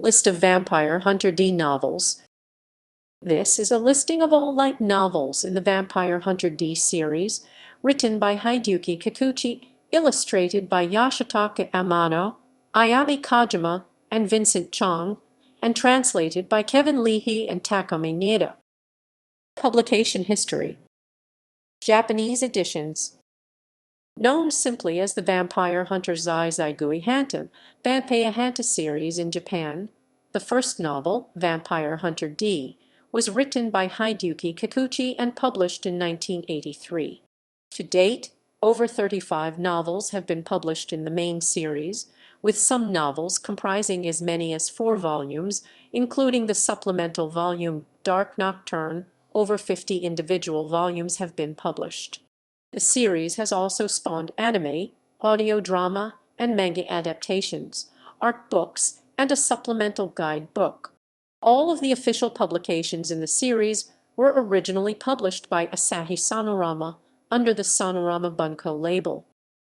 List of Vampire Hunter D novels. This is a listing of all light novels in the Vampire Hunter D series, written by Hideyuki Kikuchi, illustrated by Yoshitaka Amano, Ayami Kojima, and Vincent Chong, and translated by Kevin Leahy and Takami Nieda. Publication history. Japanese editions. Known simply as the Vampire Hunter Zai Gui Hanta, Banpei Hanta series in Japan, the first novel, Vampire Hunter D, was written by Hideyuki Kikuchi and published in 1983. To date, over 35 novels have been published in the main series, with some novels comprising as many as 4 volumes, including the supplemental volume Dark Nocturne. Over 50 individual volumes have been published. The series has also spawned anime, audio drama, and manga adaptations, art books, and a supplemental guide book. All of the official publications in the series were originally published by Asahi Sonorama under the Sonorama Bunko label.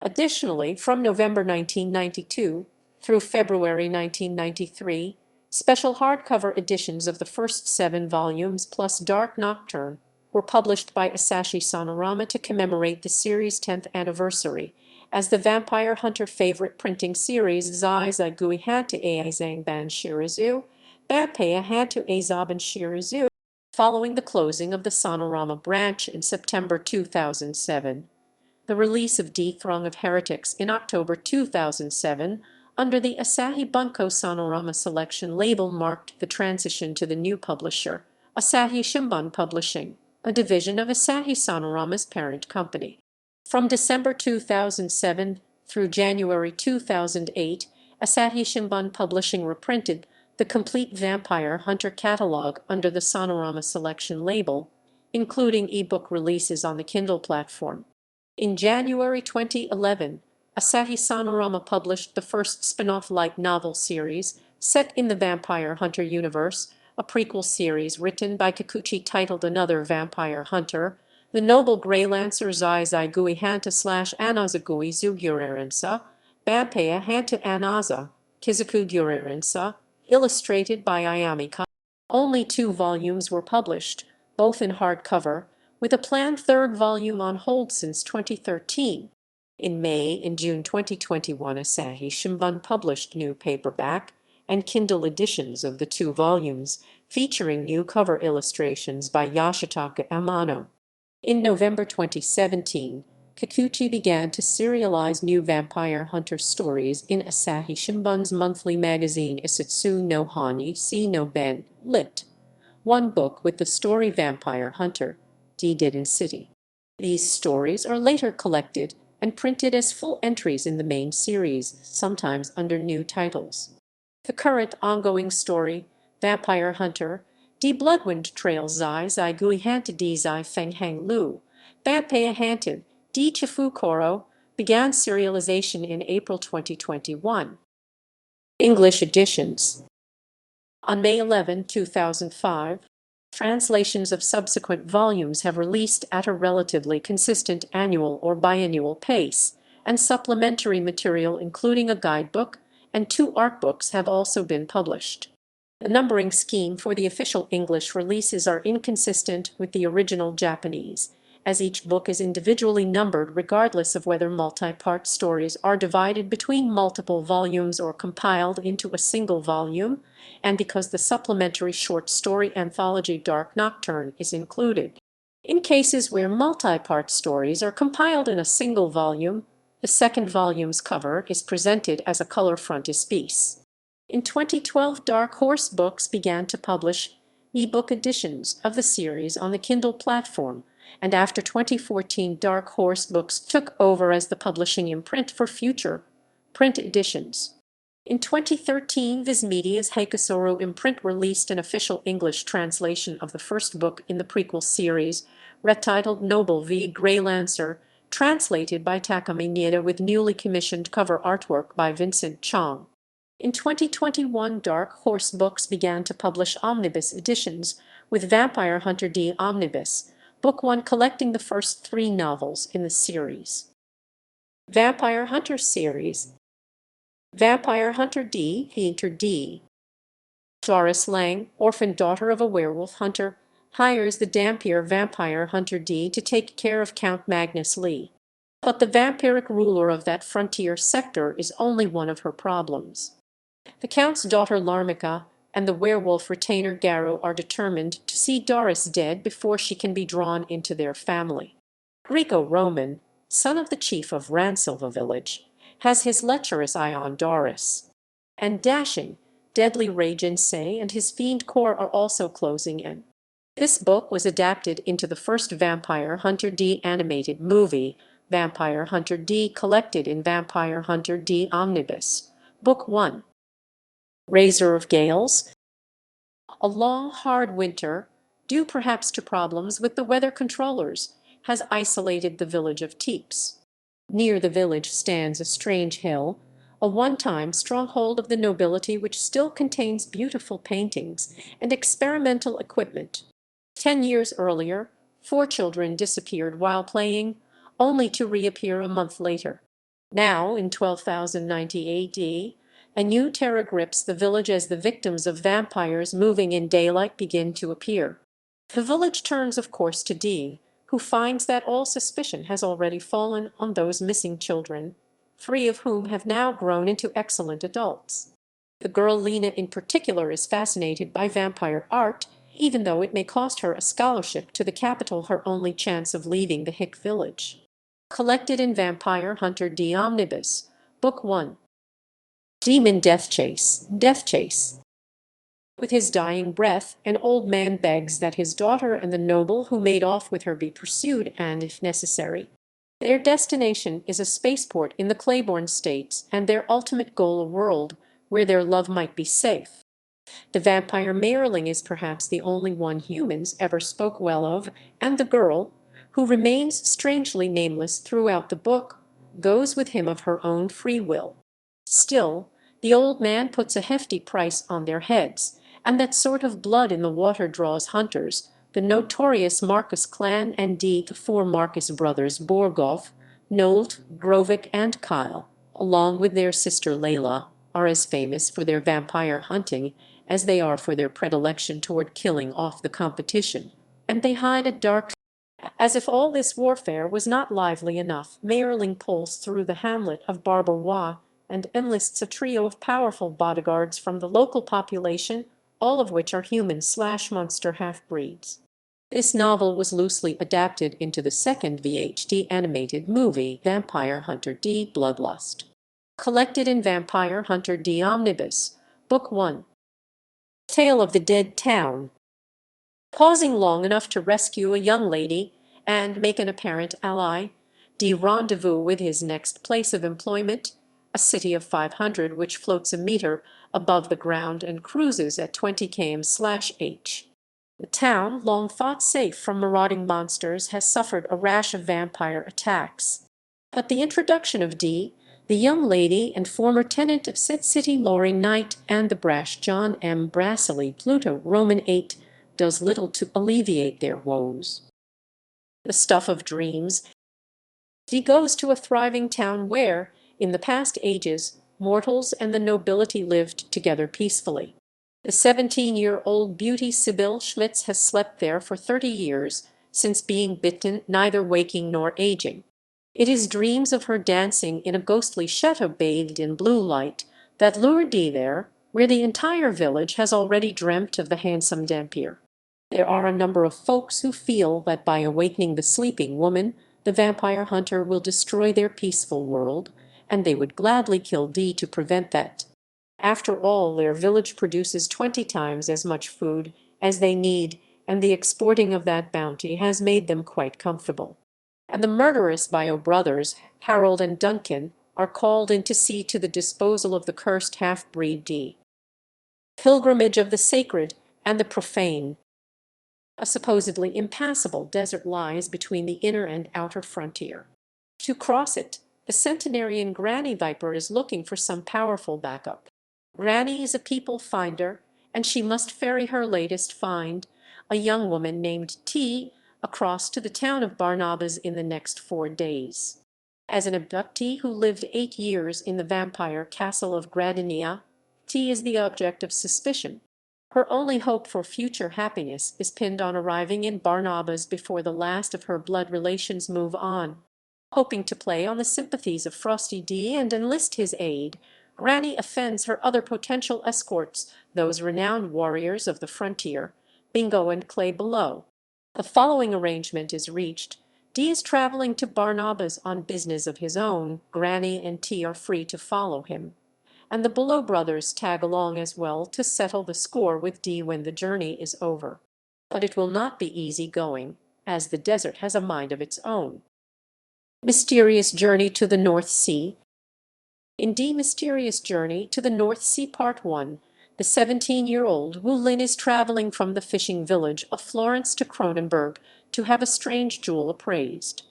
Additionally, from November 1992 through February 1993, special hardcover editions of the first 7 volumes plus Dark Nocturne were published by Asahi Sonorama to commemorate the series' 10th anniversary, as the Vampire Hunter favorite printing series Zai Gui Hanta Aizangban Shirizu, Banpei Hanta Azaban Shirizu. Following the closing of the Sonorama branch in September 2007, the release of Throng of Heretics in October 2007 under the Asahi Bunko Sonorama Selection label marked the transition to the new publisher, Asahi Shimbun Publishing, a division of Asahi Sonorama's parent company. From December 2007 through January 2008, Asahi Shimbun Publishing reprinted the complete Vampire Hunter catalog under the Sonorama Selection label, including ebook releases on the Kindle platform. In January 2011, Asahi Sonorama published the first spin-off light novel series set in the Vampire Hunter universe, a prequel series written by Kikuchi titled Another Vampire Hunter, The Noble Greylancer Zai Gui Hanta / Anaza Gui Zugurirensa, Banpei Hanta Anaza, Kizaku Gurirensa, illustrated by Ayami. Only 2 volumes were published, both in hardcover, with a planned 3rd volume on hold since 2013. In May and June 2021, Asahi Shimbun published new paperback and Kindle editions of the 2 volumes, featuring new cover illustrations by Yoshitaka Amano. In November 2017, Kikuchi began to serialize new Vampire Hunter stories in Asahi Shimbun's monthly magazine Isatsu no Hani Si no Ben, lit. 1 book with the story Vampire Hunter, Dead City. These stories are later collected and printed as full entries in the main series, sometimes under new titles. The current ongoing story, Vampire Hunter, Die Bloodwind Trail Zai Gui Hanta di Zai Feng Hang Lu, Banpei Hanta, di Chifu Koro, began serialization in April 2021. English editions. On May 11, 2005, translations of subsequent volumes have released at a relatively consistent annual or biannual pace, and supplementary material including a guidebook and 2 art books have also been published. The numbering scheme for the official English releases are inconsistent with the original Japanese, as each book is individually numbered regardless of whether multi-part stories are divided between multiple volumes or compiled into a single volume, and because the supplementary short story anthology Dark Nocturne is included. In cases where multi-part stories are compiled in a single volume, the second volume's cover is presented as a color frontispiece. In 2012, Dark Horse Books began to publish e-book editions of the series on the Kindle platform, and after 2014, Dark Horse Books took over as the publishing imprint for future print editions. In 2013, Viz Media's Heikasoro imprint released an official English translation of the first book in the prequel series, retitled Noble Greylancer, translated by Takami Nieda with newly commissioned cover artwork by Vincent Chong. In 2021, Dark Horse Books began to publish omnibus editions, with Vampire Hunter D Omnibus, Book 1 collecting the first 3 novels in the series. Vampire Hunter series. Vampire Hunter D. Hunter D. Doris Lang, orphan daughter of a werewolf hunter, hires the Dampier vampire hunter D to take care of Count Magnus Lee. But the vampiric ruler of that frontier sector is only one of her problems. The Count's daughter Larmica and the werewolf retainer Garrow are determined to see Doris dead before she can be drawn into their family. Greco-Roman, son of the chief of Ransilva village, has his lecherous eye on Doris. And dashing, deadly Radiance and his fiend corps are also closing in. This book was adapted into the first Vampire Hunter D animated movie, Vampire Hunter D collected in Vampire Hunter D Omnibus, Book 1. Razor of Gales. A long, hard winter, due perhaps to problems with the weather controllers, has isolated the village of Teeps. Near the village stands a strange hill, a one-time stronghold of the nobility which still contains beautiful paintings and experimental equipment. 10 years earlier, 4 children disappeared while playing, only to reappear a month later. Now, in 12,090 AD, a new terror grips the village as the victims of vampires moving in daylight begin to appear. The village turns, of course, to D, who finds that all suspicion has already fallen on those missing children, 3 of whom have now grown into excellent adults. The girl Lena in particular is fascinated by vampire art, even though it may cost her a scholarship to the capital, her only chance of leaving the hick village. Collected in Vampire Hunter D Omnibus, Book 1. Demon Deathchase. With his dying breath, an old man begs that his daughter and the noble who made off with her be pursued and, if necessary. Their destination is a spaceport in the Claiborne States, and their ultimate goal a world where their love might be safe. The vampire Mayerling is perhaps the only one humans ever spoke well of, and the girl, who remains strangely nameless throughout the book, goes with him of her own free will. Still, the old man puts a hefty price on their heads, and that sort of blood in the water draws hunters, the notorious Marcus clan and the 4 Marcus brothers Borgoff, Nolt, Grovik, and Kyle, along with their sister Layla, are as famous for their vampire hunting as they are for their predilection toward killing off the competition, and they hide a dark. As if all this warfare was not lively enough, Mayerling pulls through the hamlet of Barbarois and enlists a trio of powerful bodyguards from the local population, all of which are human/monster half-breeds. This novel was loosely adapted into the second VHD animated movie, Vampire Hunter D Bloodlust. Collected in Vampire Hunter D Omnibus, Book 1. Tale of the Dead Town. Pausing long enough to rescue a young lady and make an apparent ally, D rendezvous with his next place of employment, a city of 500 which floats a meter above the ground and cruises at 20 km/h. The town, long thought safe from marauding monsters, has suffered a rash of vampire attacks. But the introduction of D, the young lady and former tenant of said city Loring Knight, and the brash John M. Brasily Pluto Roman 8, does little to alleviate their woes. The stuff of dreams. D goes to a thriving town where, in the past ages, mortals and the nobility lived together peacefully. The 17-year-old beauty Sibylle Schmitz has slept there for 30 years, since being bitten, neither waking nor aging. It is dreams of her dancing in a ghostly chateau bathed in blue light that lure D there, where the entire village has already dreamt of the handsome Dampier. There are a number of folks who feel that by awakening the sleeping woman, the vampire hunter will destroy their peaceful world, and they would gladly kill D to prevent that. After all, their village produces 20 times as much food as they need, and the exporting of that bounty has made them quite comfortable. And the murderous Bio brothers, Harold and Duncan, are called in to see to the disposal of the cursed half-breed D. Pilgrimage of the sacred and the profane. A supposedly impassable desert lies between the inner and outer frontier. To cross it, the centenarian Granny Viper is looking for some powerful backup. Granny is a people finder, and she must ferry her latest find, a young woman named T, across to the town of Barnabas in the next 4 days. As an abductee who lived 8 years in the vampire castle of Gradania, T is the object of suspicion. Her only hope for future happiness is pinned on arriving in Barnabas before the last of her blood relations move on. Hoping to play on the sympathies of Frosty D and enlist his aid, Granny offends her other potential escorts, those renowned warriors of the frontier, Bingo and Clay below. The following arrangement is reached. D is traveling to Barnabas on business of his own, Granny and T are free to follow him, and the Below brothers tag along as well to settle the score with D when the journey is over. But it will not be easy going, as the desert has a mind of its own. Mysterious Journey to the North Sea. In D Mysterious Journey to the North Sea Part 1, the 17-year-old Wu Lin is traveling from the fishing village of Florence to Cronenberg to have a strange jewel appraised.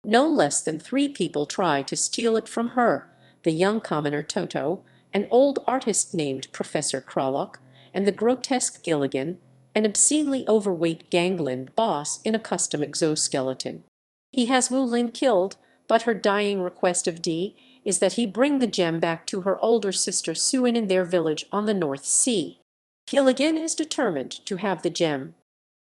No less than 3 people try to steal it from her: the young commoner Toto, an old artist named Professor Kralock, and the grotesque Gilligan, an obscenely overweight gangland boss in a custom exoskeleton. He has Wu Lin killed, but her dying request of D is that he bring the gem back to her older sister Suin in their village on the North Sea. Gilligan is determined to have the gem.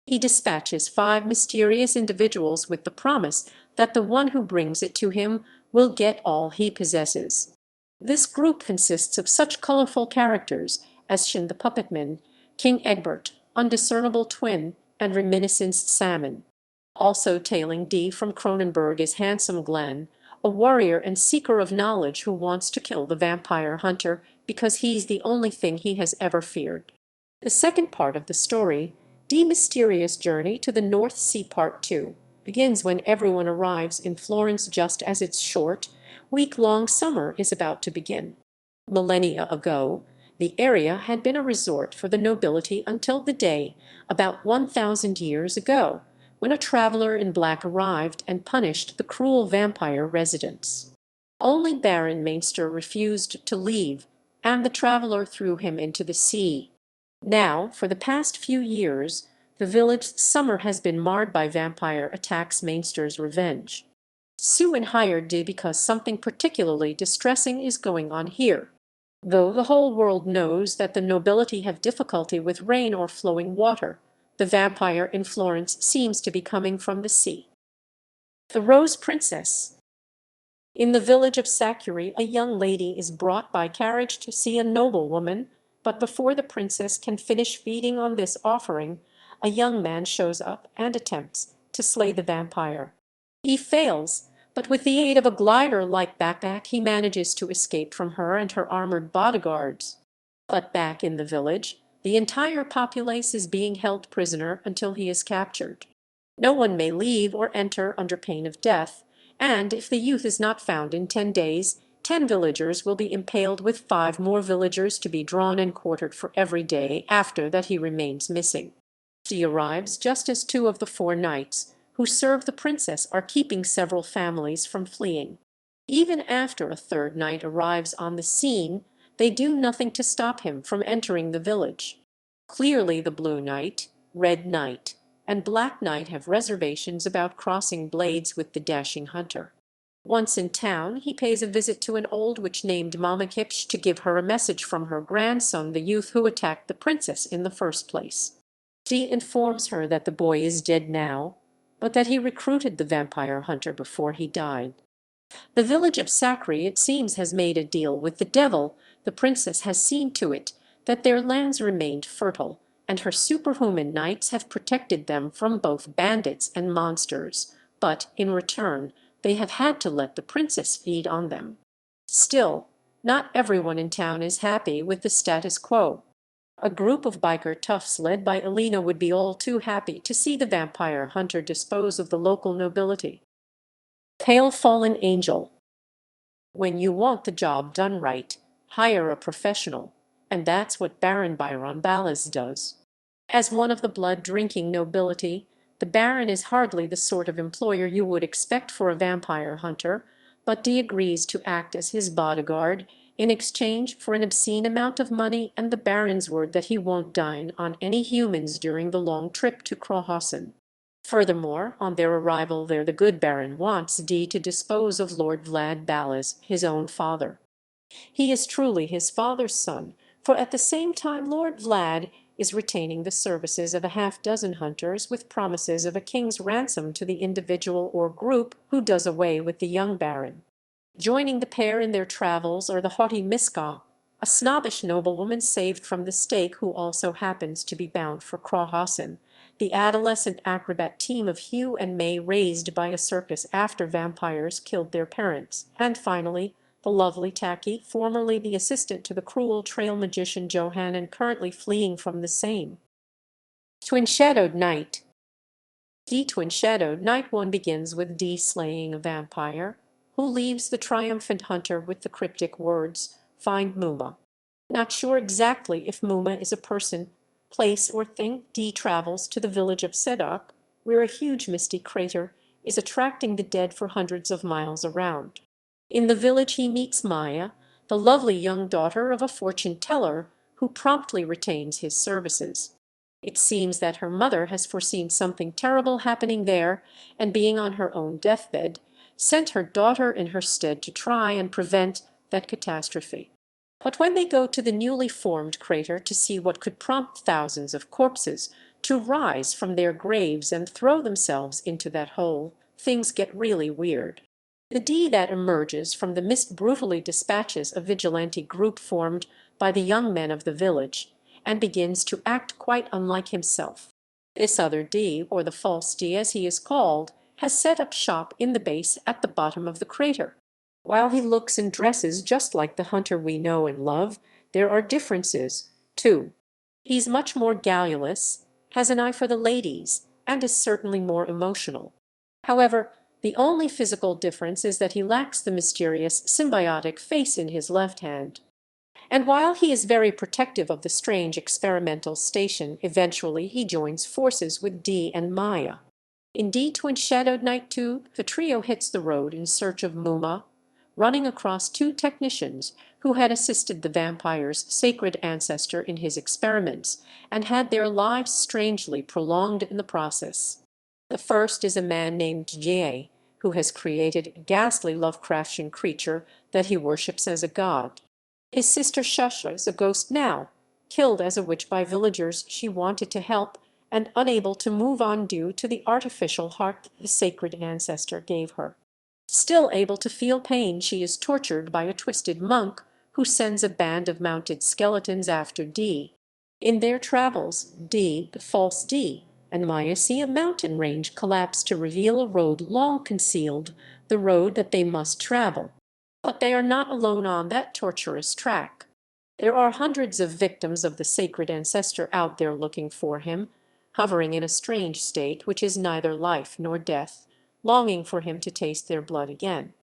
He dispatches 5 mysterious individuals with the promise that the one who brings it to him will get all he possesses. This group consists of such colorful characters as Shin the Puppetman, King Egbert, Undiscernible Twin, and Reminiscenced Salmon. Also tailing D from Cronenberg is Handsome Glenn, a warrior and seeker of knowledge who wants to kill the vampire hunter because he's the only thing he has ever feared. The second part of the story, D Mysterious Journey to the North Sea Part 2, begins when everyone arrives in Florence just as its short, week-long summer is about to begin. Millennia ago, the area had been a resort for the nobility until the day, about 1,000 years ago, when a traveler in black arrived and punished the cruel vampire residents. Only Baron Mainster refused to leave, and the traveler threw him into the sea. Now, for the past few years, the village's summer has been marred by vampire attacks. Mainster's revenge. Suin hired D because something particularly distressing is going on here. Though the whole world knows that the nobility have difficulty with rain or flowing water, the vampire in Florence seems to be coming from the sea. The Rose Princess. In the village of Sakuri, a young lady is brought by carriage to see a noblewoman, but before the princess can finish feeding on this offering, a young man shows up and attempts to slay the vampire. He fails, but with the aid of a glider-like backpack he manages to escape from her and her armored bodyguards. But back in the village, the entire populace is being held prisoner until he is captured. No one may leave or enter under pain of death, and if the youth is not found in 10 days, 10 villagers will be impaled with 5 more villagers to be drawn and quartered for every day after that he remains missing. She arrives just as 2 of the 4 knights who serve the princess are keeping several families from fleeing. Even after a 3rd knight arrives on the scene, they do nothing to stop him from entering the village. Clearly the Blue Knight, Red Knight, and Black Knight have reservations about crossing blades with the dashing hunter. Once in town, he pays a visit to an old witch named Mama Kipsh to give her a message from her grandson, the youth who attacked the princess in the first place. She informs her that the boy is dead now, but that he recruited the vampire hunter before he died. The village of Sakri, it seems, has made a deal with the devil. The princess has seen to it that their lands remained fertile, and her superhuman knights have protected them from both bandits and monsters, but in return they have had to let the princess feed on them. Still, not everyone in town is happy with the status quo. A group of biker toughs led by Alina would be all too happy to see the vampire hunter dispose of the local nobility. Pale Fallen Angel. When you want the job done right, hire a professional, and that's what Baron Byron Ballas does. As one of the blood-drinking nobility, the Baron is hardly the sort of employer you would expect for a vampire hunter, but D agrees to act as his bodyguard in exchange for an obscene amount of money and the Baron's word that he won't dine on any humans during the long trip to Krohassen. Furthermore, on their arrival there, the good Baron wants D to dispose of Lord Vlad Ballas, his own father. He is truly his father's son, for at the same time Lord Vlad is retaining the services of a half-dozen hunters with promises of a king's ransom to the individual or group who does away with the young baron. Joining the pair in their travels are the haughty Miska, a snobbish noblewoman saved from the stake who also happens to be bound for Crohassen, the adolescent acrobat team of Hugh and May raised by a circus after vampires killed their parents, and finally, the lovely Taki, formerly the assistant to the cruel trail magician Johann and currently fleeing from the same. Twin-Shadowed Knight. D. Twin-Shadowed Knight 1 begins with D slaying a vampire, who leaves the triumphant hunter with the cryptic words, "Find Muma." Not sure exactly if Muma is a person, place, or thing, D travels to the village of Sedok, where a huge misty crater is attracting the dead for hundreds of miles around. In the village he meets Maya, the lovely young daughter of a fortune teller, who promptly retains his services. It seems that her mother has foreseen something terrible happening there, and being on her own deathbed, sent her daughter in her stead to try and prevent that catastrophe. But when they go to the newly formed crater to see what could prompt thousands of corpses to rise from their graves and throw themselves into that hole, things get really weird. The D that emerges from the mist brutally dispatches a vigilante group formed by the young men of the village, and begins to act quite unlike himself. This other D, or the false D as he is called, has set up shop in the base at the bottom of the crater. While he looks and dresses just like the hunter we know and love, there are differences, too. He's much more garrulous, has an eye for the ladies, and is certainly more emotional. However, the only physical difference is that he lacks the mysterious symbiotic face in his left hand. And while he is very protective of the strange experimental station, eventually he joins forces with D and Maya. In D Twin-Shadowed Knight 2, the trio hits the road in search of Muma, running across two technicians who had assisted the vampire's sacred ancestor in his experiments and had their lives strangely prolonged in the process. The first is a man named Jie, who has created a ghastly Lovecraftian creature that he worships as a god. His sister Shasha is a ghost now, killed as a witch by villagers she wanted to help and unable to move on due to the artificial heart the sacred ancestor gave her. Still able to feel pain, she is tortured by a twisted monk who sends a band of mounted skeletons after D. In their travels, D, the false D, and Maya see a mountain range collapse to reveal a road long concealed, the road that they must travel. But they are not alone on that tortuous track. There are hundreds of victims of the sacred ancestor out there looking for him, hovering in a strange state which is neither life nor death, longing for him to taste their blood again.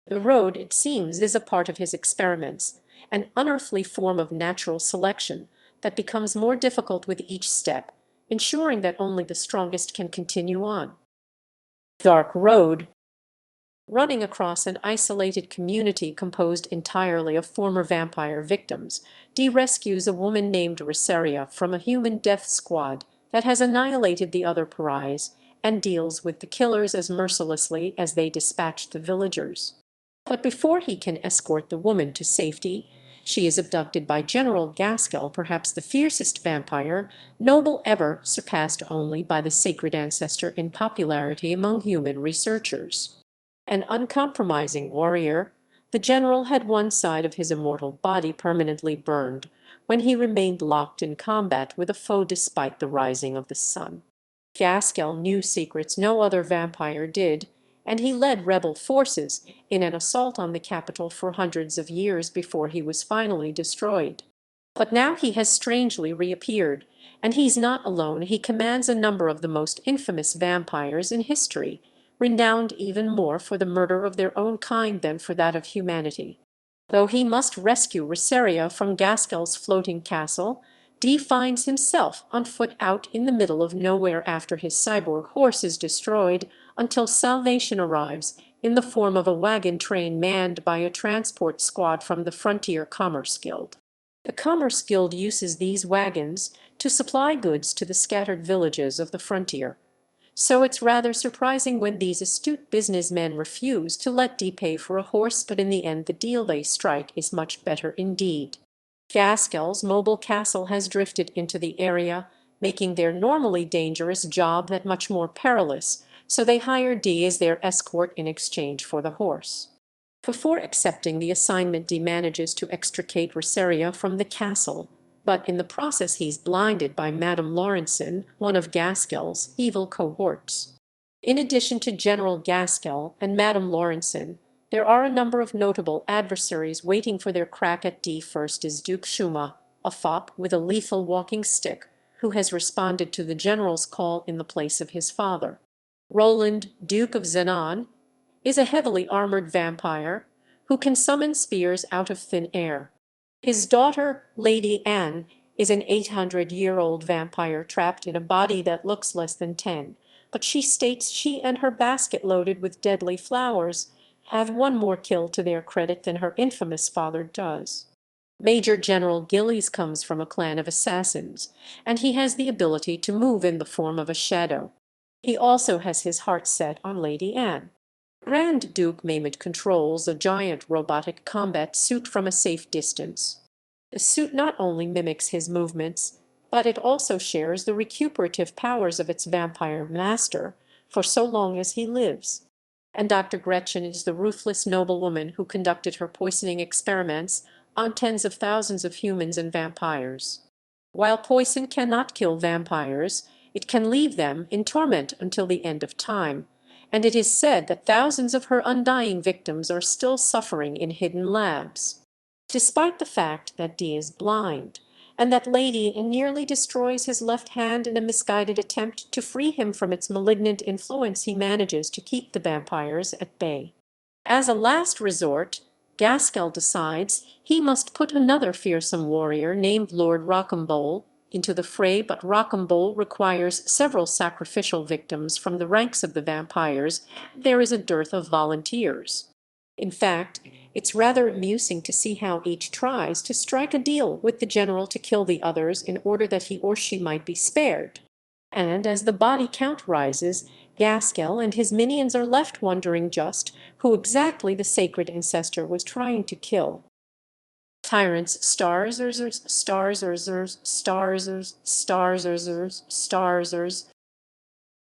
The road, it seems, is a part of his experiments, an unearthly form of natural selection that becomes more difficult with each step, ensuring that only the strongest can continue on. Dark Road. Running across an isolated community composed entirely of former vampire victims, D rescues a woman named Reseria from a human death squad that has annihilated the other pariahs and deals with the killers as mercilessly as they dispatch the villagers. But before he can escort the woman to safety, she is abducted by General Gaskell, perhaps the fiercest vampire, noble ever, surpassed only by the sacred ancestor in popularity among human researchers. An uncompromising warrior, the general had one side of his immortal body permanently burned when he remained locked in combat with a foe despite the rising of the sun. Gaskell knew secrets no other vampire did, and he led rebel forces in an assault on the capital for hundreds of years before he was finally destroyed. But now he has strangely reappeared, and he's not alone. He commands a number of the most infamous vampires in history, renowned even more for the murder of their own kind than for that of humanity. Though he must rescue Reseria from Gaskell's floating castle, D finds himself on foot out in the middle of nowhere after his cyborg horse is destroyed, until salvation arrives in the form of a wagon train manned by a transport squad from the Frontier Commerce Guild. The Commerce Guild uses these wagons to supply goods to the scattered villages of the frontier. So it's rather surprising when these astute businessmen refuse to let D pay for a horse, but in the end the deal they strike is much better indeed. Gaskell's mobile castle has drifted into the area, making their normally dangerous job that much more perilous, so they hire Dee as their escort in exchange for the horse. Before accepting the assignment, Dee manages to extricate Rosaria from the castle, but in the process he's blinded by Madame Laurenson, one of Gaskell's evil cohorts. In addition to General Gaskell and Madame Laurenson, there are a number of notable adversaries waiting for their crack at Dee. First is Duke Shuma, a fop with a lethal walking stick, who has responded to the general's call in the place of his father. Roland, Duke of Zenon, is a heavily armored vampire who can summon spears out of thin air. His daughter, Lady Anne, is an 800-year-old vampire trapped in a body that looks less than 10, but she states she and her basket loaded with deadly flowers have one more kill to their credit than her infamous father does. Major General Gillies comes from a clan of assassins, and he has the ability to move in the form of a shadow. He also has his heart set on Lady Anne. Grand Duke Mehmet controls a giant robotic combat suit from a safe distance. The suit not only mimics his movements, but it also shares the recuperative powers of its vampire master for so long as he lives. And Dr. Gretchen is the ruthless noblewoman who conducted her poisoning experiments on tens of thousands of humans and vampires. While poison cannot kill vampires, it can leave them in torment until the end of time, and it is said that thousands of her undying victims are still suffering in hidden labs. Despite the fact that Dee is blind, and that Lady nearly destroys his left hand in a misguided attempt to free him from its malignant influence, he manages to keep the vampires at bay. As a last resort, Gaskell decides he must put another fearsome warrior named Lord Rocambole into the fray, but Rocambole requires several sacrificial victims from the ranks of the vampires. There is a dearth of volunteers. In fact, it's rather amusing to see how each tries to strike a deal with the general to kill the others in order that he or she might be spared. And as the body count rises, Gaskell and his minions are left wondering just who exactly the sacred ancestor was trying to kill. Tyrants, Starzers, Starzers, Starzers, Starzers, Starzers.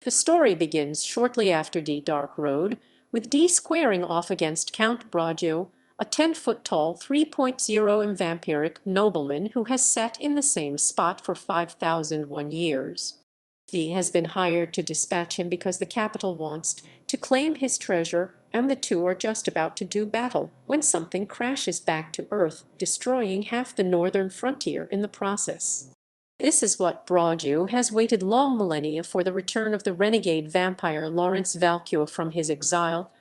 The story begins shortly after Dee Dark Road, with Dee squaring off against Count Brogio, a 10-foot-tall 3.0 vampiric nobleman who has sat in the same spot for 5,001 years. Dee has been hired to dispatch him because the capital wants to claim his treasure, and the two are just about to do battle when something crashes back to Earth, destroying half the northern frontier in the process. This is what Brogio has waited long millennia for: the return of the renegade vampire Lawrence Valkua from his exile.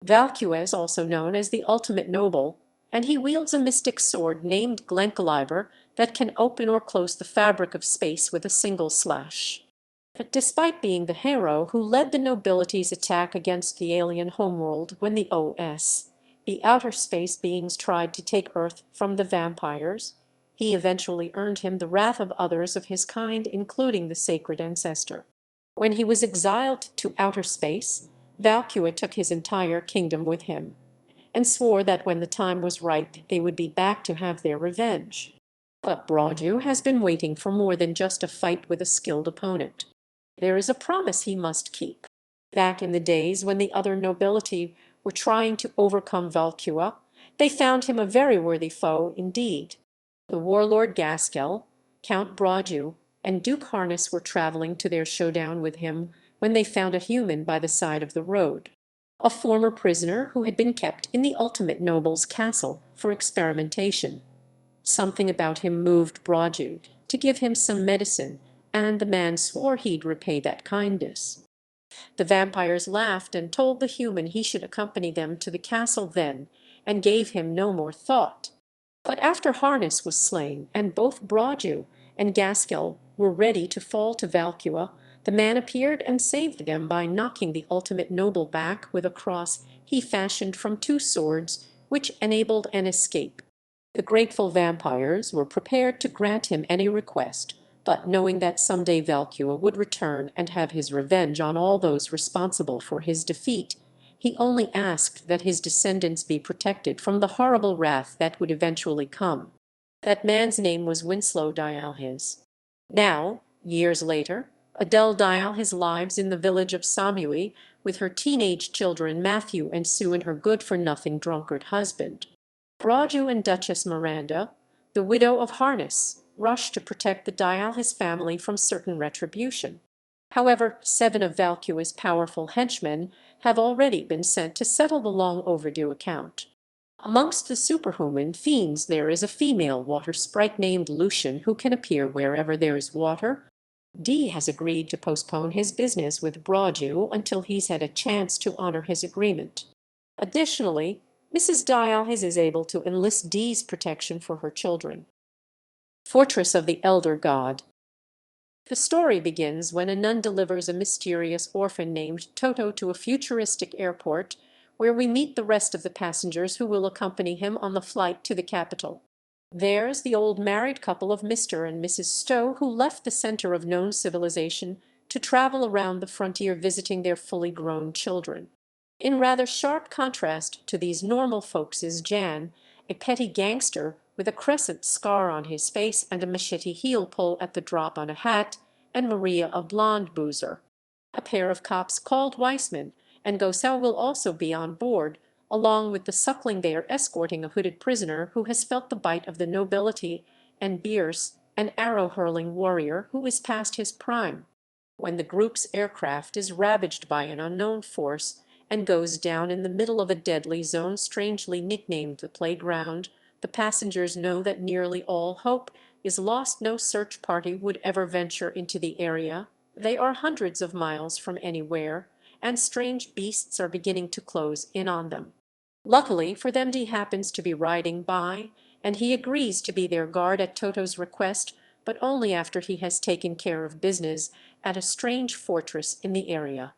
Valkua is also known as the Ultimate Noble, and he wields a mystic sword named Glencaliber that can open or close the fabric of space with a single slash. But despite being the hero who led the nobility's attack against the alien homeworld when the outer space beings tried to take Earth from the vampires, he eventually earned him the wrath of others of his kind, including the sacred ancestor. When he was exiled to outer space, Valkua took his entire kingdom with him, and swore that when the time was right they would be back to have their revenge. But Brogio has been waiting for more than just a fight with a skilled opponent. There is a promise he must keep. Back in the days when the other nobility were trying to overcome Valkua, they found him a very worthy foe indeed. The warlord Gaskell, Count Brogio, and Duke Harness were traveling to their showdown with him when they found a human by the side of the road, a former prisoner who had been kept in the Ultimate Noble's castle for experimentation. Something about him moved Brogio to give him some medicine, and the man swore he'd repay that kindness. The vampires laughed and told the human he should accompany them to the castle then, and gave him no more thought. But after Harness was slain, and both Brogio and Gaskell were ready to fall to Valkua, the man appeared and saved them by knocking the Ultimate Noble back with a cross he fashioned from two swords, which enabled an escape. The grateful vampires were prepared to grant him any request, but knowing that someday Valkua would return and have his revenge on all those responsible for his defeat, he only asked that his descendants be protected from the horrible wrath that would eventually come. That man's name was Winslow Dialhis. Now, years later, Adele Dialhis lives in the village of Samui with her teenage children Matthew and Sue and her good-for-nothing drunkard husband. Raju and Duchess Miranda, the widow of Harness, rush to protect the Dialhis family from certain retribution. However, 7 of Valkua's powerful henchmen have already been sent to settle the long-overdue account. Amongst the superhuman fiends there is a female water sprite named Lucian who can appear wherever there is water. D has agreed to postpone his business with Broju until he's had a chance to honor his agreement. Additionally, Mrs. Dialhis is able to enlist D's protection for her children. Fortress of the Elder God. The story begins when a nun delivers a mysterious orphan named Toto to a futuristic airport, where we meet the rest of the passengers who will accompany him on the flight to the capital. There's the old married couple of Mr. and Mrs. Stowe who left the center of known civilization to travel around the frontier visiting their fully grown children. In rather sharp contrast to these normal folks is Jan, a petty gangster with a crescent scar on his face and a machete heel pull at the drop on a hat, and Maria, a blonde boozer. A pair of cops called Weissman and Gosau will also be on board, along with the suckling they are escorting a hooded prisoner who has felt the bite of the nobility, and Bierce, an arrow-hurling warrior who is past his prime. When the group's aircraft is ravaged by an unknown force and goes down in the middle of a deadly zone strangely nicknamed the Playground, the passengers know that nearly all hope is lost. No search party would ever venture into the area. They are hundreds of miles from anywhere, and strange beasts are beginning to close in on them. Luckily for them, D happens to be riding by, and he agrees to be their guard at Toto's request, but only after he has taken care of business at a strange fortress in the area.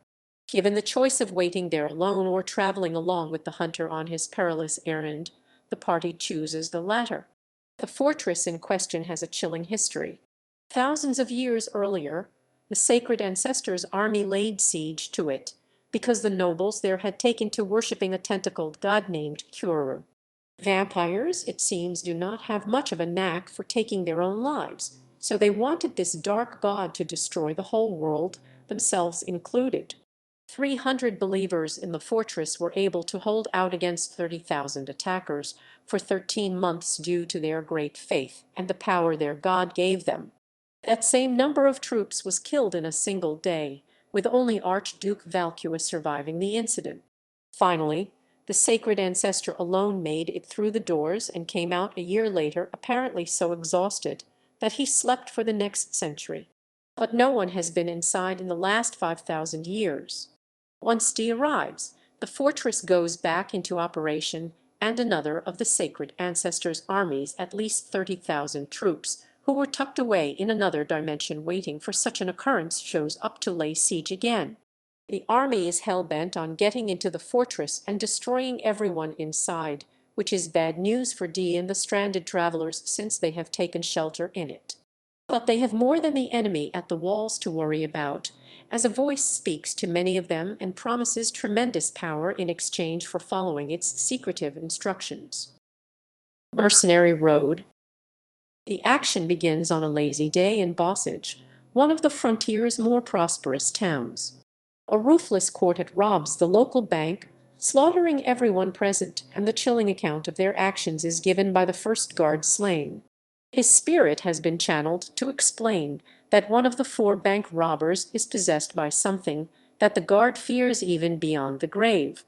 Given the choice of waiting there alone or traveling along with the hunter on his perilous errand, the party chooses the latter. The fortress in question has a chilling history. Thousands of years earlier, the sacred ancestors' army laid siege to it, because the nobles there had taken to worshipping a tentacled god named Kurur. Vampires, it seems, do not have much of a knack for taking their own lives, so they wanted this dark god to destroy the whole world, themselves included. 300 believers in the fortress were able to hold out against 30,000 attackers for 13 months due to their great faith and the power their god gave them. That same number of troops was killed in a single day, with only Archduke Valkua surviving the incident. Finally, the sacred ancestor alone made it through the doors and came out a year later apparently so exhausted that he slept for the next century. But no one has been inside in the last 5,000 years. Once D arrives, the fortress goes back into operation, and another of the sacred ancestors' armies, at least 30,000 troops, who were tucked away in another dimension waiting for such an occurrence, shows up to lay siege again. The army is hell-bent on getting into the fortress and destroying everyone inside, which is bad news for D and the stranded travelers since they have taken shelter in it. But they have more than the enemy at the walls to worry about, as a voice speaks to many of them and promises tremendous power in exchange for following its secretive instructions. Mercenary Road. The action begins on a lazy day in Bossage, one of the frontier's more prosperous towns. A ruthless quartet robs the local bank, slaughtering everyone present, and the chilling account of their actions is given by the first guard slain. His spirit has been channeled to explain that one of the 4 bank robbers is possessed by something that the guard fears even beyond the grave.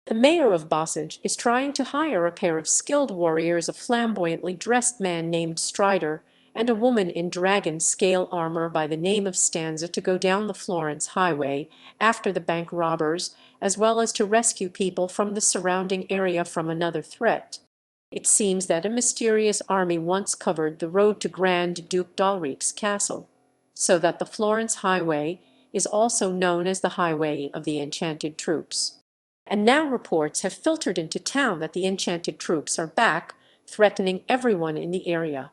The mayor of Bossage is trying to hire a pair of skilled warriors, a flamboyantly dressed man named Strider and a woman in dragon scale armor by the name of Stanza, to go down the Florence highway after the bank robbers, as well as to rescue people from the surrounding area from another threat. It seems that a mysterious army once covered the road to Grand Duke Dalric's castle, so that the Florence Highway is also known as the Highway of the Enchanted Troops. And now reports have filtered into town that the Enchanted Troops are back, threatening everyone in the area.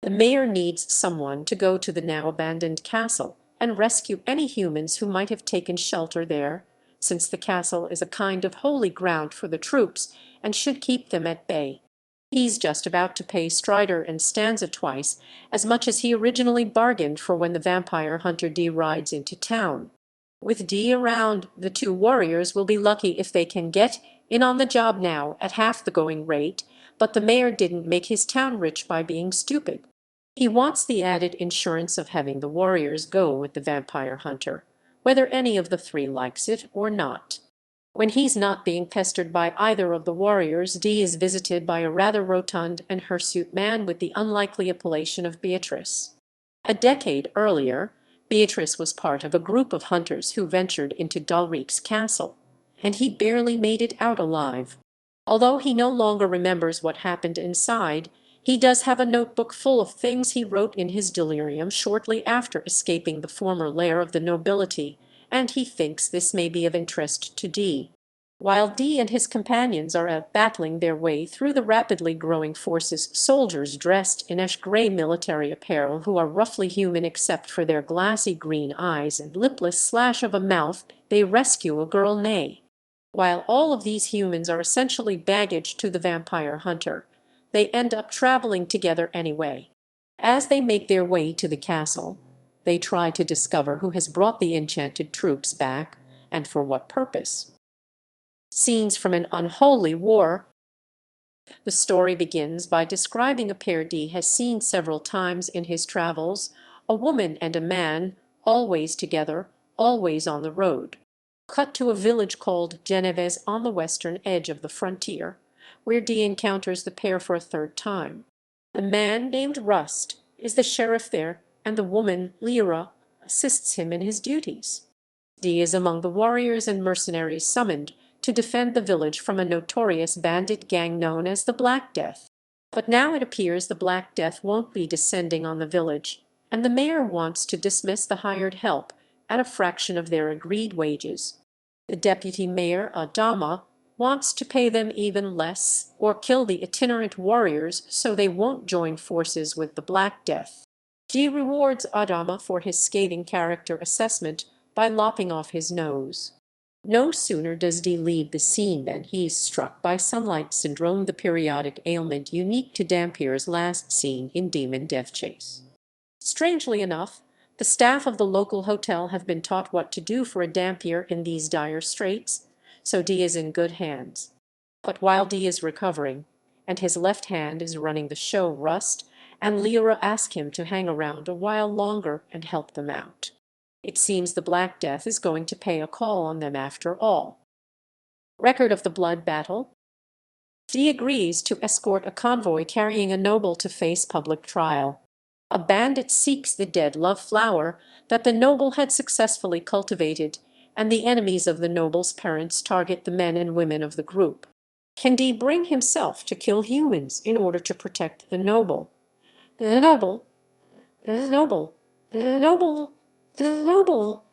The mayor needs someone to go to the now abandoned castle and rescue any humans who might have taken shelter there, since the castle is a kind of holy ground for the troops and should keep them at bay. He's just about to pay Strider and Stanza twice as much as he originally bargained for when the vampire hunter D rides into town. With D around, the two warriors will be lucky if they can get in on the job now at half the going rate, but the mayor didn't make his town rich by being stupid. He wants the added insurance of having the warriors go with the vampire hunter, whether any of the three likes it or not. When he's not being pestered by either of the warriors, D is visited by a rather rotund and hirsute man with the unlikely appellation of Beatrice. A decade earlier, Beatrice was part of a group of hunters who ventured into Dulrich's castle, and he barely made it out alive. Although he no longer remembers what happened inside, he does have a notebook full of things he wrote in his delirium shortly after escaping the former lair of the nobility, and he thinks this may be of interest to D. While D and his companions are out battling their way through the rapidly growing forces, soldiers dressed in ash-gray military apparel who are roughly human except for their glassy green eyes and lipless slash of a mouth, they rescue a girl Nay. While all of these humans are essentially baggage to the vampire hunter, they end up traveling together anyway. As they make their way to the castle, they try to discover who has brought the enchanted troops back, and for what purpose. Scenes from an Unholy War. The story begins by describing a pair D has seen several times in his travels, a woman and a man, always together, always on the road. Cut to a village called Geneves on the western edge of the frontier, where D encounters the pair for a third time. The man, named Rust, is the sheriff there, and the woman, Lyra, assists him in his duties. D is among the warriors and mercenaries summoned to defend the village from a notorious bandit gang known as the Black Death. But now it appears the Black Death won't be descending on the village, and the mayor wants to dismiss the hired help at a fraction of their agreed wages. The deputy mayor, Adama, wants to pay them even less or kill the itinerant warriors so they won't join forces with the Black Death. D rewards Adama for his scathing character assessment by lopping off his nose. No sooner does D leave the scene than he's struck by sunlight syndrome, the periodic ailment unique to Dampier's last scene in Demon Deathchase. Strangely enough, the staff of the local hotel have been taught what to do for a Dampier in these dire straits, so D is in good hands. But while D is recovering, and his left hand is running the show, Rust and Lyra ask him to hang around a while longer and help them out. It seems the Black Death is going to pay a call on them after all. Record of the blood battle. D agrees to escort a convoy carrying a noble to face public trial. A bandit seeks the dead love flower that the noble had successfully cultivated, and the enemies of the noble's parents target the men and women of the group. Can D bring himself to kill humans in order to protect the noble? The noble, the noble, the noble, the noble,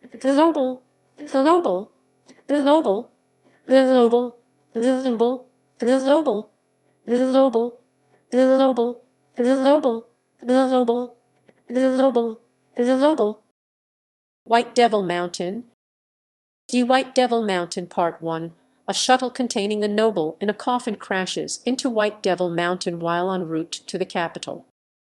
the noble, the noble, the noble, the noble, the noble, the noble, the noble, the noble, the noble, the noble, the noble, the noble. White Devil Mountain. The White Devil Mountain Part 1. A shuttle containing the noble in a coffin crashes into White Devil Mountain while en route to the capital.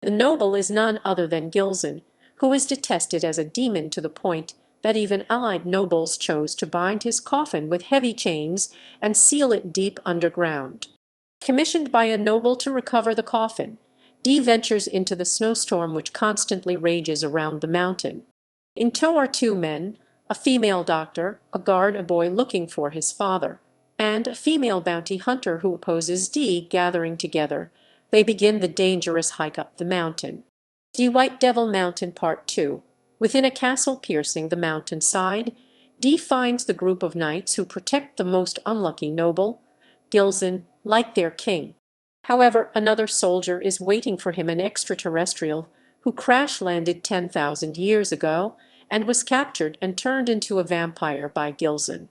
The noble is none other than Gilson, who is detested as a demon to the point that even allied nobles chose to bind his coffin with heavy chains and seal it deep underground. Commissioned by a noble to recover the coffin, D ventures into the snowstorm which constantly rages around the mountain. In tow are two men, a female doctor, a guard, a boy looking for his father, and a female bounty hunter who opposes D. Gathering together, they begin the dangerous hike up the mountain. D. White Devil Mountain Part 2. Within a castle piercing the mountainside, D finds the group of knights who protect the most unlucky noble, Gilson, like their king. However, another soldier is waiting for him, an extraterrestrial who crash-landed 10,000 years ago and was captured and turned into a vampire by Gilson.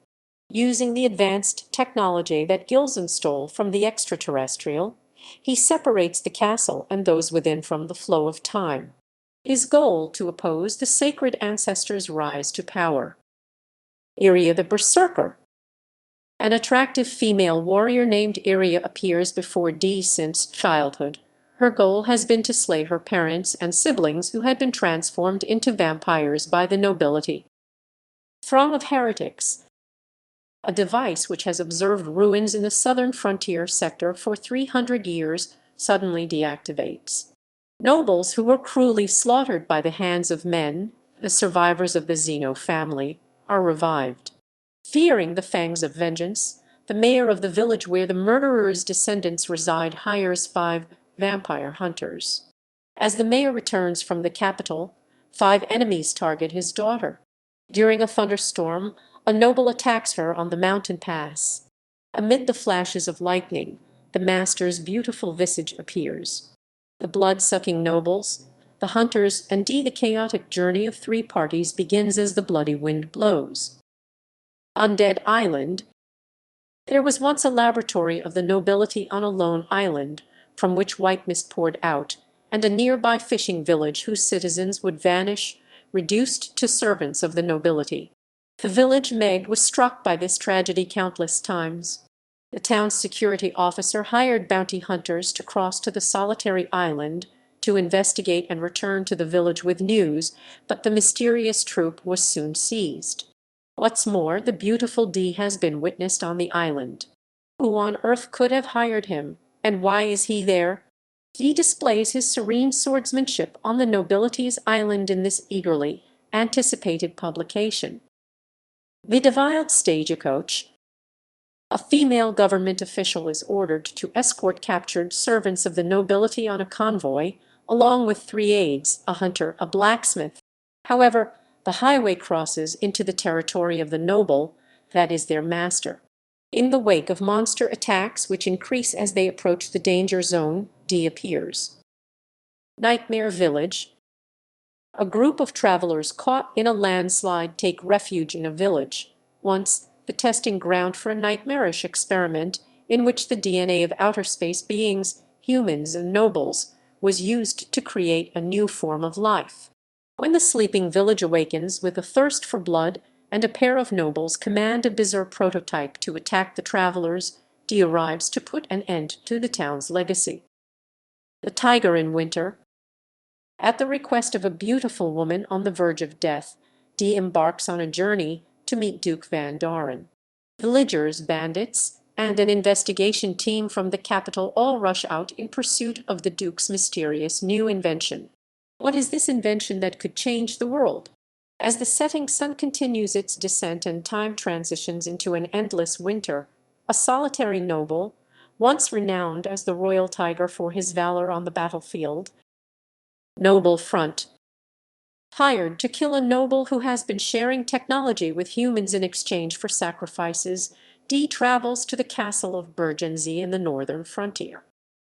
Using the advanced technology that Gilson stole from the extraterrestrial, he separates the castle and those within from the flow of time. His goal to oppose the sacred ancestors' rise to power. Iriya the Berserker. An attractive female warrior named Iriya appears before Dee since childhood. Her goal has been to slay her parents and siblings who had been transformed into vampires by the nobility. Throng of Heretics, a device which has observed ruins in the southern frontier sector for 300 years, suddenly deactivates. Nobles who were cruelly slaughtered by the hands of men, the survivors of the Zeno family, are revived. Fearing the fangs of vengeance, the mayor of the village where the murderer's descendants reside hires 5 vampire hunters. As the mayor returns from the capital, 5 enemies target his daughter. During a thunderstorm, a noble attacks her on the mountain pass. Amid the flashes of lightning, the master's beautiful visage appears. The blood-sucking nobles, the hunters, and the chaotic journey of 3 parties begins as the bloody wind blows. Undead Island. There was once a laboratory of the nobility on a lone island, from which white mist poured out, and a nearby fishing village whose citizens would vanish, reduced to servants of the nobility. The village Meg was struck by this tragedy countless times. The town's security officer hired bounty hunters to cross to the solitary island to investigate and return to the village with news, but the mysterious troop was soon seized. What's more, the beautiful Dee has been witnessed on the island. Who on earth could have hired him, and why is he there? Dee displays his serene swordsmanship on the nobility's island in this eagerly anticipated publication. Bedeviled Stagecoach. A female government official is ordered to escort captured servants of the nobility on a convoy, along with 3 aides, a hunter, a blacksmith. However, the highway crosses into the territory of the noble, that is their master. In the wake of monster attacks which increase as they approach the danger zone, Dee appears. Nightmare Village. A group of travelers caught in a landslide take refuge in a village, once the testing ground for a nightmarish experiment in which the DNA of outer space beings, humans and nobles, was used to create a new form of life. When the sleeping village awakens with a thirst for blood and a pair of nobles command a bizarre prototype to attack the travelers, Dee arrives to put an end to the town's legacy. The Tiger in Winter. At the request of a beautiful woman on the verge of death, Dee embarks on a journey to meet Duke Van Doren. Villagers, bandits, and an investigation team from the capital all rush out in pursuit of the Duke's mysterious new invention. What is this invention that could change the world? As the setting sun continues its descent and time transitions into an endless winter, a solitary noble, once renowned as the Royal Tiger for his valor on the battlefield, Noble Front. Hired to kill a noble who has been sharing technology with humans in exchange for sacrifices, Dee travels to the castle of Bergenzy in the northern frontier.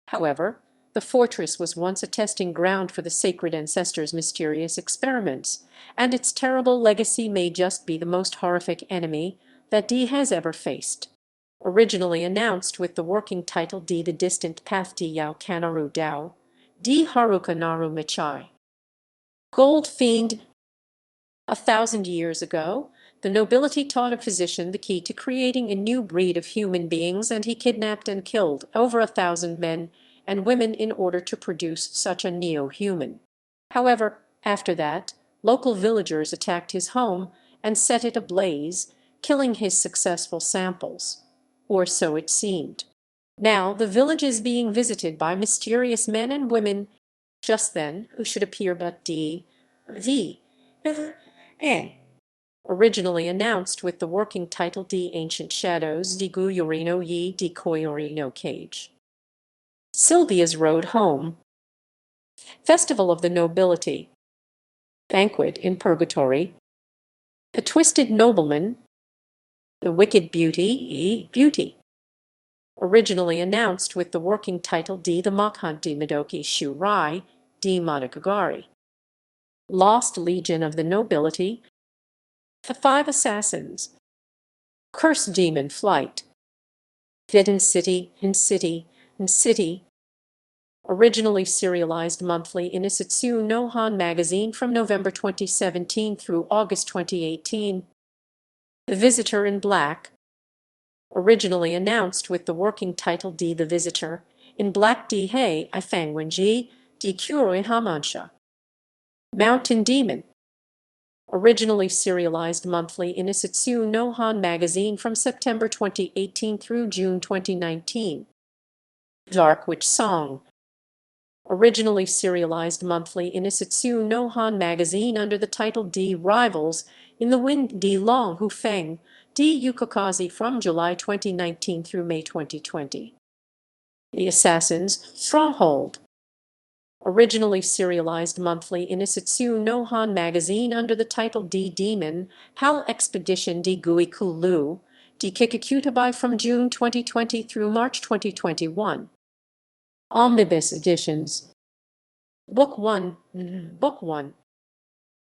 However, the fortress was once a testing ground for the sacred ancestors' mysterious experiments, and its terrible legacy may just be the most horrific enemy that Dee has ever faced. Originally announced with the working title Dee the Distant Path Dee Yao Kanaru Dao, Dee Haruka Naru Michai. Gold Fiend. 1,000 years ago, the nobility taught a physician the key to creating a new breed of human beings, and he kidnapped and killed over 1,000 men and women in order to produce such a neo-human. However, after that, local villagers attacked his home and set it ablaze, killing his successful samples. Or so it seemed. Now the village is being visited by mysterious men and women. Just then, who should appear but Dee, the originally announced with the working title Dee Ancient Shadows Dee Guyurino Yi Dee Koyorino Cage. Sylvia's Road Home. Festival of the Nobility. Banquet in Purgatory. The Twisted Nobleman. The Wicked Beauty. Originally announced with the working title Dee the Mockhunt Dee Midoki Shurai Dee Monokagari. Lost Legion of the Nobility. The 5 Assassins. Cursed Demon Flight. Hidden City. Originally serialized monthly in Isatsu no Han magazine from November 2017 through August 2018. The Visitor in Black. Originally announced with the working title D the Visitor, in black D Hei I Fangwenji, D Kuroi Hamansha. Mountain Demon. Originally serialized monthly in Isatsu no Han magazine from September 2018 through June 2019. Dark Witchsong. Originally serialized monthly in Isatsu no Han magazine under the title D Rivals in the Wind D Long Hu Feng, D Yukokazi from July 2019 through May 2020. The Assassins Stronghold. Originally serialized monthly in Isatsu no Han magazine under the title D Demon, Hal Expedition D Gui Kulu, D Kikikutabai from June 2020 through March 2021. Omnibus editions. Book 1. Book 1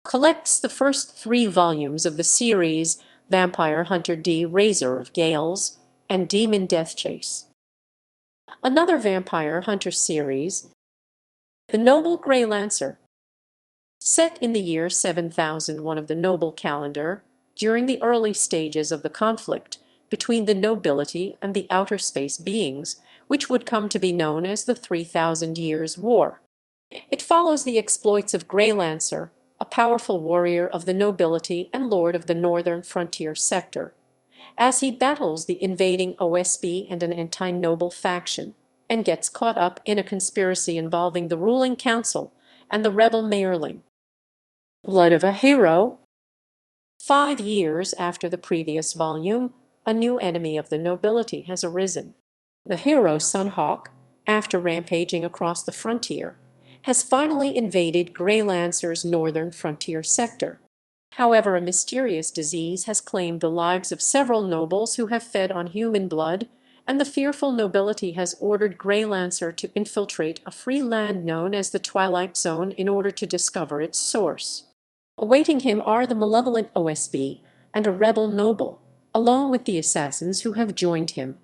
collects the first 3 volumes of the series Vampire Hunter D Razor of Gales and Demon Deathchase. Another Vampire Hunter series, The Noble Greylancer. Set in the year 7001 of the Noble calendar, during the early stages of the conflict between the nobility and the outer space beings, which would come to be known as the 3,000 Years' War. It follows the exploits of Greylancer, a powerful warrior of the nobility and lord of the northern frontier sector, as he battles the invading OSB and an anti-noble faction, and gets caught up in a conspiracy involving the ruling council and the rebel mayorling. Blood of a Hero. 5 years after the previous volume, a new enemy of the nobility has arisen. The hero Sunhawk, after rampaging across the frontier, has finally invaded Greylancer's northern frontier sector. However, a mysterious disease has claimed the lives of several nobles who have fed on human blood, and the fearful nobility has ordered Greylancer to infiltrate a free land known as the Twilight Zone in order to discover its source. Awaiting him are the malevolent OSB and a rebel noble, along with the assassins who have joined him.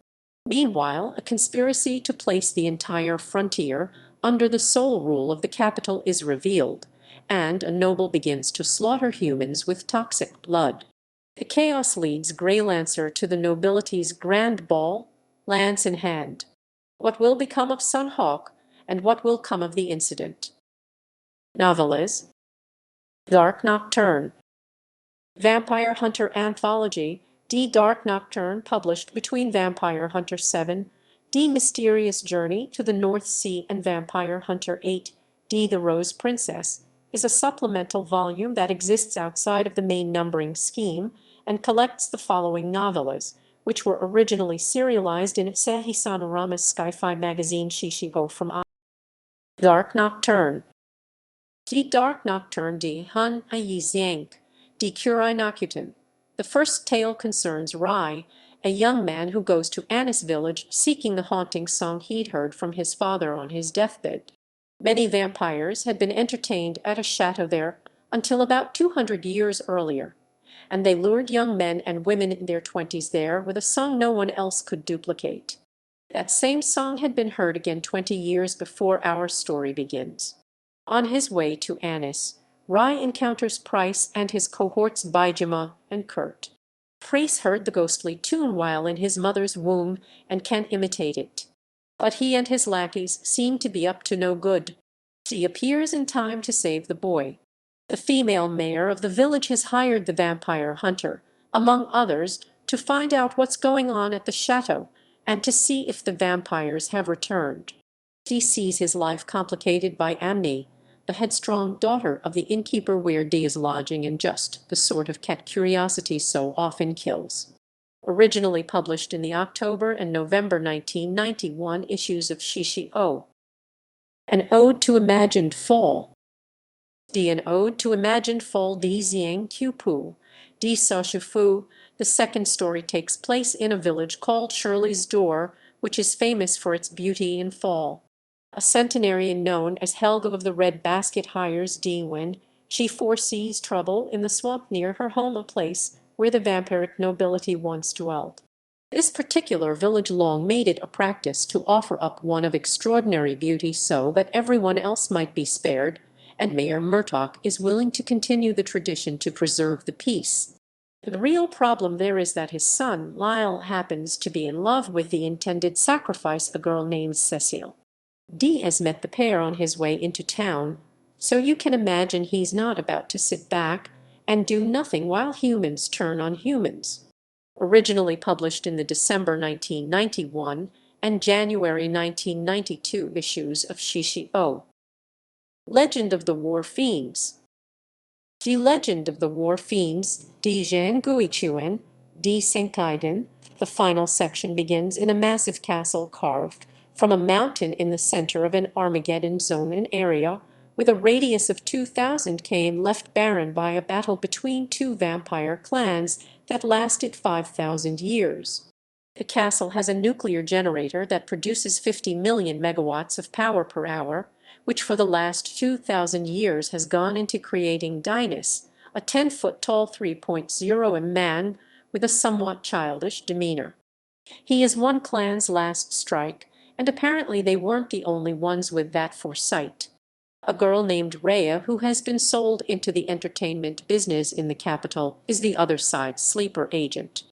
Meanwhile, a conspiracy to place the entire frontier under the sole rule of the capital is revealed, and a noble begins to slaughter humans with toxic blood. The chaos leads Greylancer to the nobility's grand ball, lance in hand. What will become of Sunhawk, and what will come of the incident? Novelist. Dark Nocturne. Vampire Hunter Anthology, D Dark Nocturne, published between Vampire Hunter 7, D Mysterious Journey to the North Sea and Vampire Hunter 8, D The Rose Princess, is a supplemental volume that exists outside of the main numbering scheme and collects the following novellas, which were originally serialized in Seiji Sonorama's Sci-Fi magazine Shishigo from I. Dark Nocturne. D Dark Nocturne D Hun Yi Xiang, D Kurai Nakuten. The first tale concerns Rai, a young man who goes to Anis village seeking the haunting song he'd heard from his father on his deathbed. Many vampires had been entertained at a chateau there until about 200 years earlier, and they lured young men and women in their 20s there with a song no one else could duplicate. That same song had been heard again 20 years before our story begins. On his way to Anis, Rai encounters Price and his cohorts Bijima and Kurt. Price heard the ghostly tune while in his mother's womb and can imitate it. But he and his lackeys seem to be up to no good. He appears in time to save the boy. The female mayor of the village has hired the vampire hunter, among others, to find out what's going on at the chateau and to see if the vampires have returned. He sees his life complicated by Amni, the headstrong daughter of the innkeeper where D is lodging, and just the sort of cat curiosity so often kills. Originally published in the October and November 1991 issues of Shishi-O. An Ode to Imagined Fall. D. An Ode to Imagined Fall D. Xiang Qiupu, D. Soshifu. The second story takes place in a village called Shirley's Door, which is famous for its beauty in fall. A centenarian known as Helga of the Red Basket hires D when she foresees trouble in the swamp near her home, a place where the vampiric nobility once dwelled. This particular village long made it a practice to offer up one of extraordinary beauty so that everyone else might be spared, and Mayor Murtock is willing to continue the tradition to preserve the peace. The real problem there is that his son, Lyle, happens to be in love with the intended sacrifice, a girl named Cecile. Dee has met the pair on his way into town, so you can imagine he's not about to sit back and do nothing while humans turn on humans. Originally published in the December 1991 and January 1992 issues of Shishio. Legend of the War Fiends. The Legend of the War Fiends, Di Zhanguichuan, Di Senkaiden. The final section begins in a massive castle carved from a mountain in the center of an Armageddon zone, an area with a radius of 2,000 km left barren by a battle between two vampire clans that lasted 5,000 years. The castle has a nuclear generator that produces 50 million megawatts of power per hour, which for the last 2,000 years has gone into creating Dinas, a 10-foot-tall 3.0 man with a somewhat childish demeanor. He is one clan's last strike, and apparently they weren't the only ones with that foresight. A girl named Rhea, who has been sold into the entertainment business in the capital, is the other side's sleeper agent.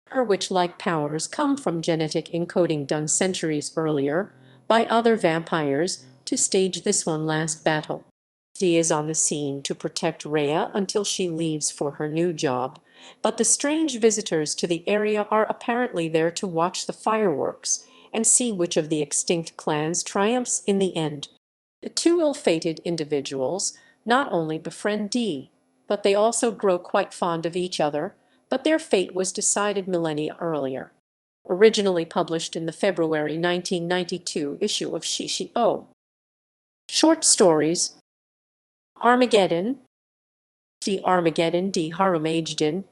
Her witch-like powers come from genetic encoding done centuries earlier by other vampires to stage this one last battle. Dee is on the scene to protect Rhea until she leaves for her new job, but the strange visitors to the area are apparently there to watch the fireworks and see which of the extinct clans triumphs in the end. The two ill-fated individuals not only befriend Dee, but they also grow quite fond of each other, but their fate was decided millennia earlier. Originally published in the February 1992 issue of Shishio. Short stories. Armageddon. D. Armageddon D. Harumagedin,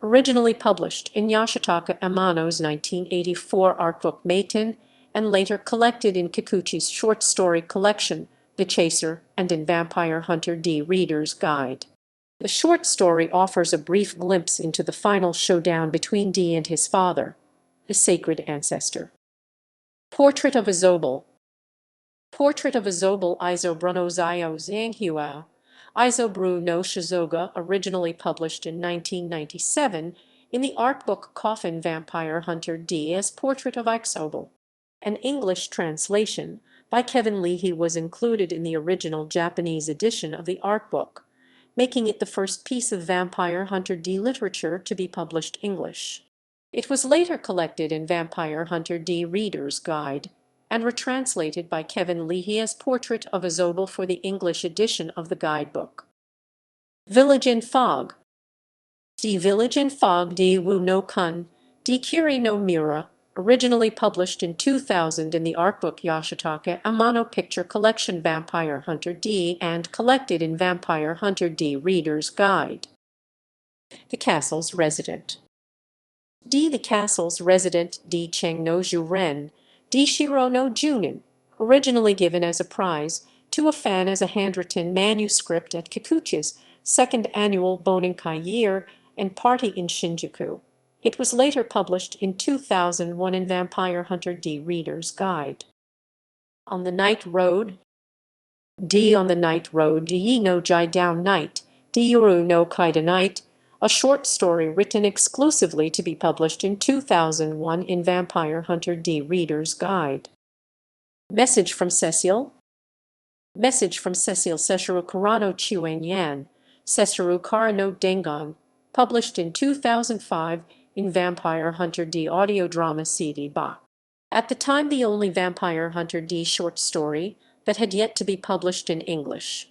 originally published in Yoshitaka Amano's 1984 art book Matin, and later collected in Kikuchi's short story collection, The Chaser, and in Vampire Hunter D. Reader's Guide. The short story offers a brief glimpse into the final showdown between Dee and his father, the sacred ancestor. Portrait of a Zobel. Portrait of a Zobel Isobruno Zio Zhanghua, Isobru no Shizoga, originally published in 1997 in the art book Coffin Vampire Hunter D as Portrait of Isobel. An English translation by Kevin Leahy was included in the original Japanese edition of the art book, making it the first piece of Vampire Hunter D literature to be published English. It was later collected in Vampire Hunter D Reader's Guide and retranslated by Kevin Leahy as Portrait of a Zobel for the English edition of the guidebook. Village in Fog. D Village in Fog D Wu no Kun, D Kiri no Mura, originally published in 2000 in the art book Yoshitaka Amano Picture Collection Vampire Hunter D and collected in Vampire Hunter D Reader's Guide. The Castle's Resident. D. The Castle's Resident D. Cheng no Juren, D. Shiro no Junin, originally given as a prize to a fan as a handwritten manuscript at Kikuchi's second annual Boninkai year and party in Shinjuku. It was later published in 2001 in Vampire Hunter D Reader's Guide. On the Night Road. D. On the Night Road D. no Jai Down Night, D. Yuru no Kaida Night, a short story written exclusively to be published in 2001 in Vampire Hunter D Reader's Guide. Message from Cecile. Message from Cecile Sesaru Karano Chiwen Yan, Sesaru Karano Dengon, published in 2005 in Vampire Hunter D audio drama CD Ba. At the time the only Vampire Hunter D short story that had yet to be published in English.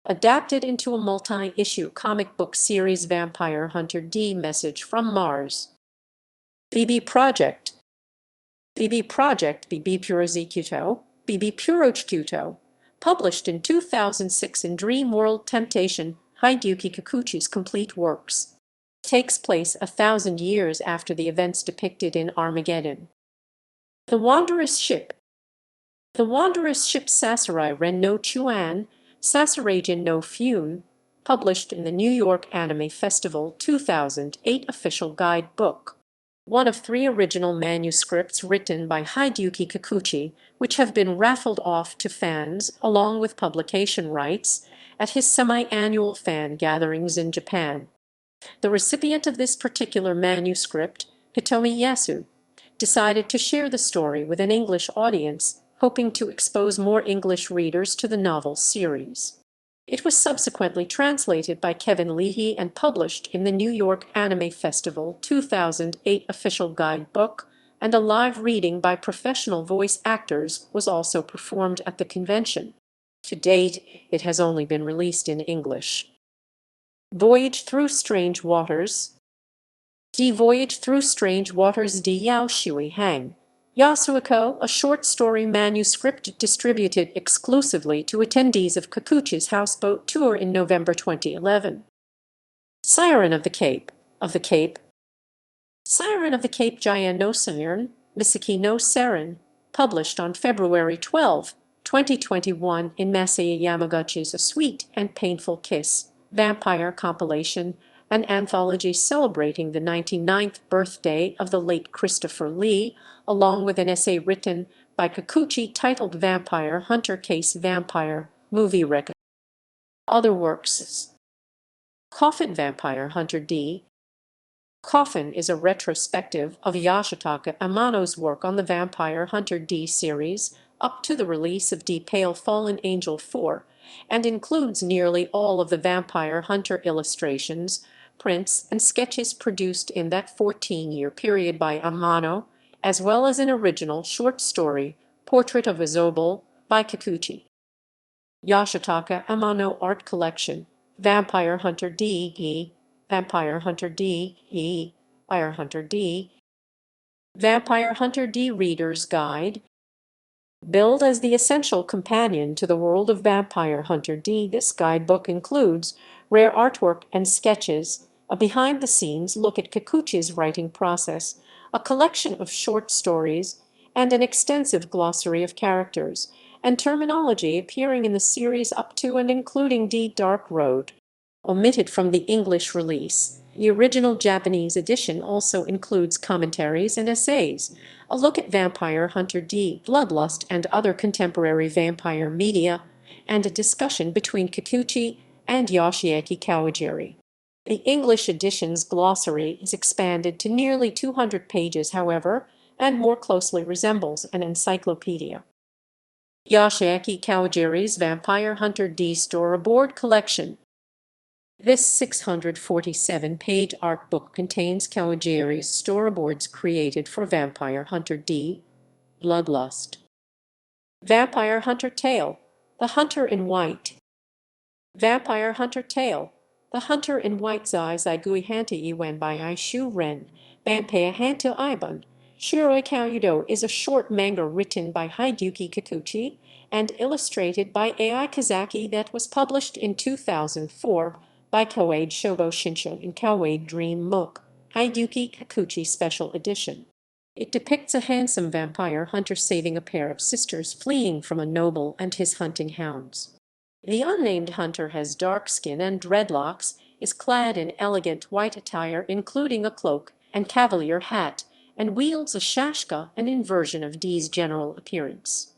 Adapted into a multi-issue comic book series Vampire Hunter D Message from Mars. BB Project. BB Project BB Purozukuto, BB Purochukuto, published in 2006 in Dream World Temptation, Hideyuki Kikuchi's complete works. Takes place 1,000 years after the events depicted in Armageddon. The Wanderous Ship. The Wanderous Ship Sasarai Ren no Chuan, Sasarajin no Fune, published in the New York Anime Festival 2008 official guidebook. One of 3 original manuscripts written by Hideyuki Kikuchi, which have been raffled off to fans along with publication rights at his semi-annual fan gatherings in Japan. The recipient of this particular manuscript, Hitomi Yasu, decided to share the story with an English audience, hoping to expose more English readers to the novel series. It was subsequently translated by Kevin Leahy and published in the New York Anime Festival 2008 official guidebook, and a live reading by professional voice actors was also performed at the convention. To date, it has only been released in English. Voyage Through Strange Waters. The Voyage Through Strange Waters de Yao Shui Hang. Yasuiko, a short story manuscript distributed exclusively to attendees of Kikuchi's houseboat tour in November 2011. Siren of the Cape. Siren of the Cape Jaya no Siren, Misaki no Siren, published on February 12, 2021 in Masaya Yamaguchi's A Sweet and Painful Kiss, Vampire Compilation, an anthology celebrating the 99th birthday of the late Christopher Lee, along with an essay written by Kikuchi titled Vampire Hunter Case Vampire Movie Record. Other works. Coffin Vampire Hunter D. Coffin is a retrospective of Yoshitaka Amano's work on the Vampire Hunter D series up to the release of D Pale Fallen Angel 4, and includes nearly all of the Vampire Hunter illustrations, prints, and sketches produced in that 14-year period by Amano, as well as an original short story, Portrait of a Zobel, by Kikuchi. Yoshitaka Amano Art Collection, Vampire Hunter D. Vampire Hunter D. Vampire Hunter D. Vampire Hunter D Reader's Guide. Billed as the essential companion to the world of Vampire Hunter D, this guidebook includes rare artwork and sketches, a behind-the-scenes look at Kikuchi's writing process, a collection of short stories, and an extensive glossary of characters and terminology appearing in the series up to and including D Dark Road. Omitted from the English release, the original Japanese edition also includes commentaries and essays, a look at Vampire Hunter D, Bloodlust, and other contemporary vampire media, and a discussion between Kikuchi and Yoshiaki Kawajiri. The English edition's glossary is expanded to nearly 200 pages, however, and more closely resembles an encyclopedia. Yoshiaki Kawajiri's Vampire Hunter D Storyboard Collection. This 647-page art book contains Kawajiri's storyboards created for Vampire Hunter D, Bloodlust. Vampire Hunter Tale, The Hunter in White. Vampire Hunter Tale, The Hunter in White Zai Gui Hanta Iwen by Aishu Ren, Banpei Hanta Iban. Shiroi Kauyudo is a short manga written by Hideyuki Kikuchi and illustrated by Ai Kazaki that was published in 2004 by Koei Shogo Shinsho in Koei Dream Book, Hideyuki Kikuchi Special Edition. It depicts a handsome vampire hunter saving a pair of sisters fleeing from a noble and his hunting hounds. The unnamed hunter has dark skin and dreadlocks, is clad in elegant white attire including a cloak and cavalier hat, and wields a shashka, an inversion of D's general appearance.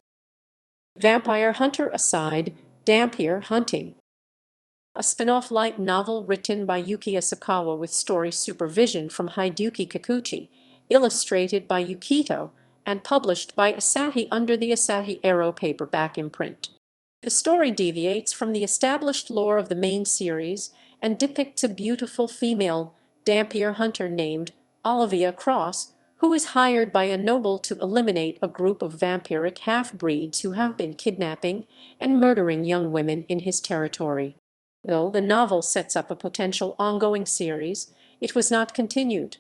Vampire Hunter Aside, Dampier Hunting. A spin-off light novel written by Yuki Asakawa with story supervision from Hideyuki Kikuchi, illustrated by Yukito, and published by Asahi under the Asahi Arrow paperback imprint. The story deviates from the established lore of the main series and depicts a beautiful female Dampier hunter named Olivia Cross, who is hired by a noble to eliminate a group of vampiric half-breeds who have been kidnapping and murdering young women in his territory. Though the novel sets up a potential ongoing series, it was not continued.